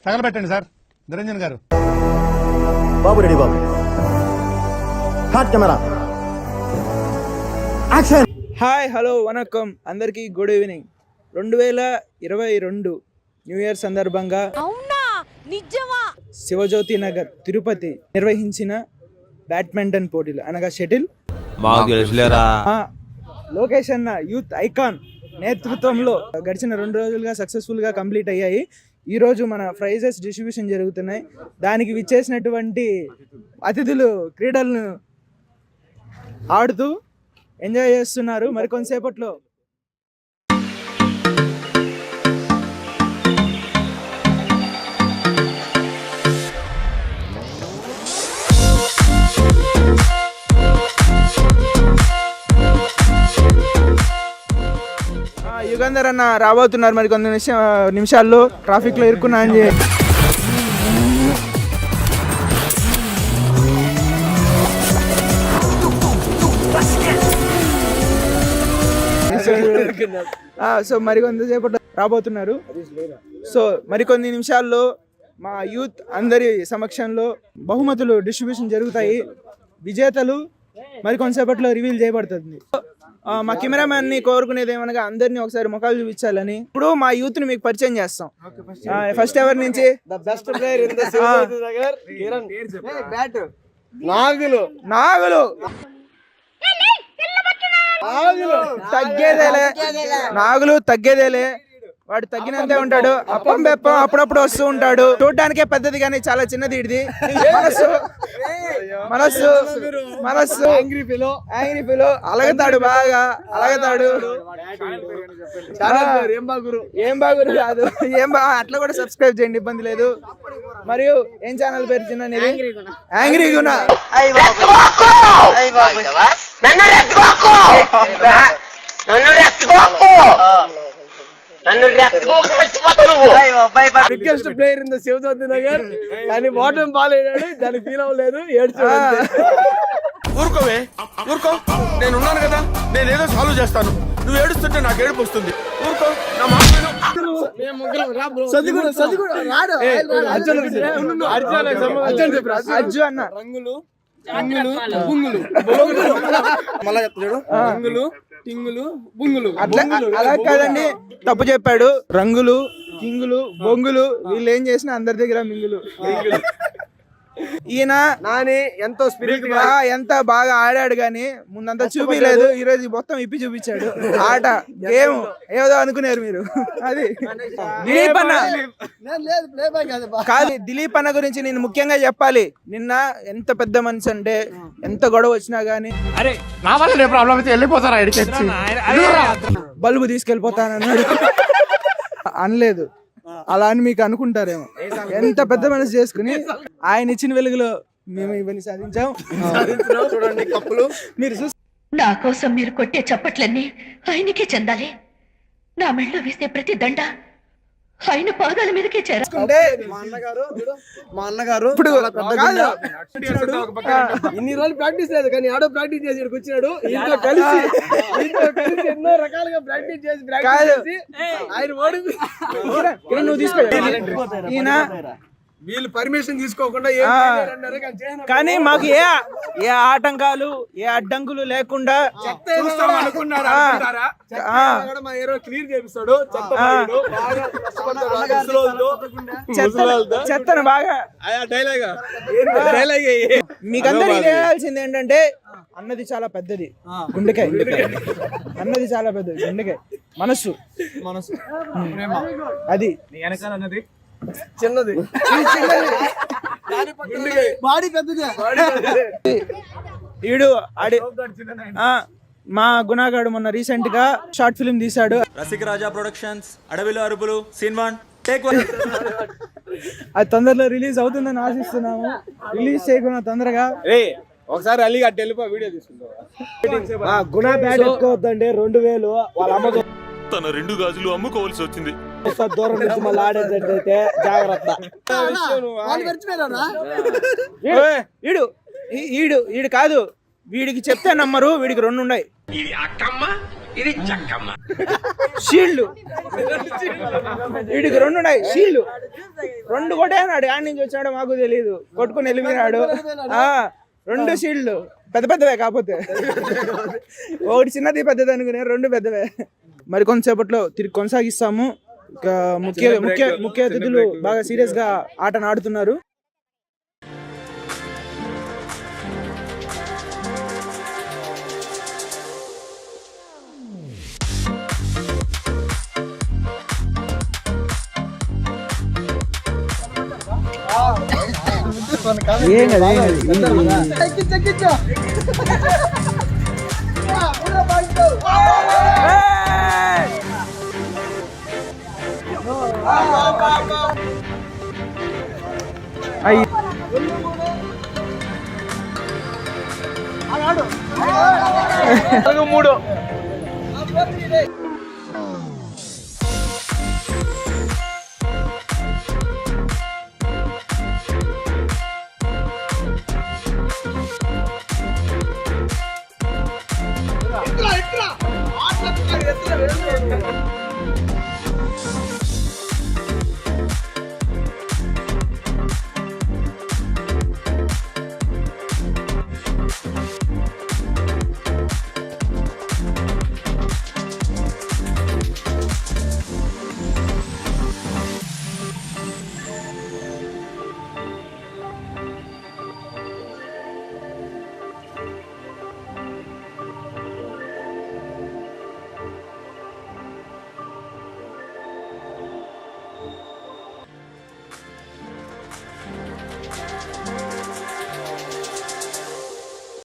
తగలబెట్టండి sir. Niranjan garu. బాబు ready బాబు. Hot camera action. Hi hello vanakkam అందరికీ గుడ్ ఈవినింగ్. 2022 న్యూ ఇయర్ సందర్భంగా శివజ్యోతి నగర్ తిరుపతి నిర్వహించిన బ్యాడ్మింటన్ పోటీలు అనగా షటిల్ లోకేష్ అన్న యూత్ ఐకాన్ నేతృత్వంలో గడిచిన 2 రోజులుగా సక్సెస్ఫుల్గా కంప్లీట్ అయ్యాయి. ఈరోజు మన ప్రైజెస్ డిస్ట్రిబ్యూషన్ జరుగుతున్నాయి. దానికి విచ్చేసినటువంటి అతిథులు క్రీడలను ఆడుతూ ఎంజాయ్ చేస్తున్నారు. మరి కొంతసేపట్లో యుగంధర్ అన్న రాబోతున్నారు. మరి కొన్ని నిమిషాల్లో ట్రాఫిక్ లో ఇరుక్కున్నా అని సో మరికొంతసేపట్లో రాబోతున్నారు. సో మరికొన్ని నిమిషాల్లో మా యూత్ అందరి సమక్షంలో బహుమతులు డిస్ట్రిబ్యూషన్ జరుగుతాయి. విజేతలు మరికొంతసేపట్లో రివీల్ చేయబడుతుంది. మా కెమెరామ్యాన్ ని కోరుకునేది ఏమనగా అందరినీ ఒకసారి ముఖాలు చూపించాలని. ఇప్పుడు మా యూత్ ని మీకు పరిచయం చేస్తాం. ఫస్ట్ ఎవరి నుంచి? నాగులు తగ్గేదేలే, వాడు తగ్గినంతే ఉంటాడు. అప్పం బెప్పం అప్పుడప్పుడు వస్తూ ఉంటాడు. చూడడానికే పెద్దది కానీ చాలా చిన్నది ఇది. మనస్సు మనస్సు యాంగ్రీ పిలో అలగతాడు, బాగా అలగతాడు. ఏం బాగురు కాదు, అట్లా కూడా సబ్స్క్రైబ్ చేయండి, ఇబ్బంది లేదు. మరియు ఏం ఛానల్ పేరు Chinna? Angry Guna. Biggest player in the Shivajyothi Nagar, కానీ బాటం బాలేడాడు, దానికి ఫీల్ అవ్వలేదు, ఏడ్చాడు. ఊరుకోవే, ఊరుకో, నేను ఉన్నాను కదా, నేను ఏదో సాల్వ్ చేస్తాను. నువ్వు ఏడుస్తుంటే నాకు ఏడుపు వస్తుంది. ఊరుకో, నా మాట అజ్జు అన్న. రంగులు టింగులు బుంగులు, మళ్ళా చెప్తాడు. రంగులు టింగులు బుంగులు. అలా కాదండి, తప్పు చెప్పాడు. రంగులు కింగులు బొంగులు, వీళ్ళు ఏం చేసినా అందరి దగ్గర మింగులు. ఈయన నాని ఎంతో స్పిరిట్ గా ఎంత బాగా ఆడాడు గాని ముందంతా చూపించలేదు. ఈ రోజు మొత్తం ఇప్పి చూపించాడు. ఆట గేమ్ ఏదో అనుకున్నారు మీరు. అది దిలీప్ అన్న కాదు. దిలీప్ అన్న గురించి నేను ముఖ్యంగా చెప్పాలి. నిన్న ఎంత పెద్ద మనిషి అంటే, ఎంత గొడవ వచ్చినా గానీ బల్బు తీసుకెళ్ళిపోతానన్నాడు. అనలేదు. అలా అని మీకు అనుకుంటారేమో. ఎంత పెద్ద మనసు చేసుకుని ఆయన ఇచ్చిన వెలుగులో మేము ఇవన్నీ సాధించాం. చూడండి కప్పులు. మీరు నా కోసం మీరు కొట్టే చప్పట్లన్నీ ఆయనకే చెందాలి. నా మెళ్ళో వేసే ప్రతి దండ ఆయన పాదాల మీదకే చేరుకుంటే మా అన్నగారు ఇప్పుడు ఇన్ని రోజులు ప్రాక్టీస్ లేదు, కానీ ఆడో ప్రాక్టీస్ చేసి ఇక్కడికి వచ్చినాడు. ఇంట్లో కలిసి ఎన్నో రకాలుగా ప్రాక్టీస్ చేసి ఆయన ఓడి నువ్వు తీసుకో. ఈయన వీళ్ళు పర్మిషన్ తీసుకోకుండా కానీ మాకు ఏ ఆటంకాలు ఏ అడ్డంకులు లేకుండా క్లియర్ చేపిస్తాడు. చెత్తను బాగా మీకందరూ తెలియాల్సింది ఏంటంటే, అన్నది చాలా పెద్దది గుండెకాయ. అన్నది చాలా పెద్దది గుండెకాయ. మనస్సు అది అన్నది చిన్నది, బాడీ పెద్దది. ఈడు మా గుణగాడు మొన్న రీసెంట్ గా షార్ట్ ఫిల్మ్ తీశాడు. రసికరాజా ప్రొడక్షన్స్, అడవిలో అరుపులు, సీన్ 1 టేక్ 1. అది తొందరలో రిలీజ్ అవుతుందని ఆశిస్తున్నాము. రిలీజ్ చేయకుండా తొందరగా ఒకసారి అల్లి అట్టు వెళ్ళిపో, వీడియో తీసుకుంటాం. గుణ బ్యాట్ ఎత్తుకోవద్దండి. 2000 వాళ్ళ అమ్మ తన 2 గాజులు అమ్ముకోవాల్సి వచ్చింది. దూరం నుంచి మళ్ళీ ఆడేటట్టయితే జాగ్రత్త. ఈడు కాదు, వీడికి చెప్తే నమ్మరు. వీడికి 2 ఉన్నాయి. షీల్డ్ వీడికి 2 ఉన్నాయి షీల్డ్ 2 కొట్టేనాడు యాడ్ నుంచి వచ్చాడో మాకు తెలియదు కొట్టుకుని వెళ్ళిపోయినాడు 2 షీల్డ్ పెద్దవే కాకపోతే ఒకటి చిన్నది పెద్దది అనుకునే 2 పెద్దవే మరి కొంతసేపట్లో తిరిగి కొనసాగిస్తాము. ఇక ముఖ్య అతిథులు బాగా సీరియస్ గా ఆటను ఆడుతున్నారు. ఏం కదా అయ్యి 3 ఎత్తురా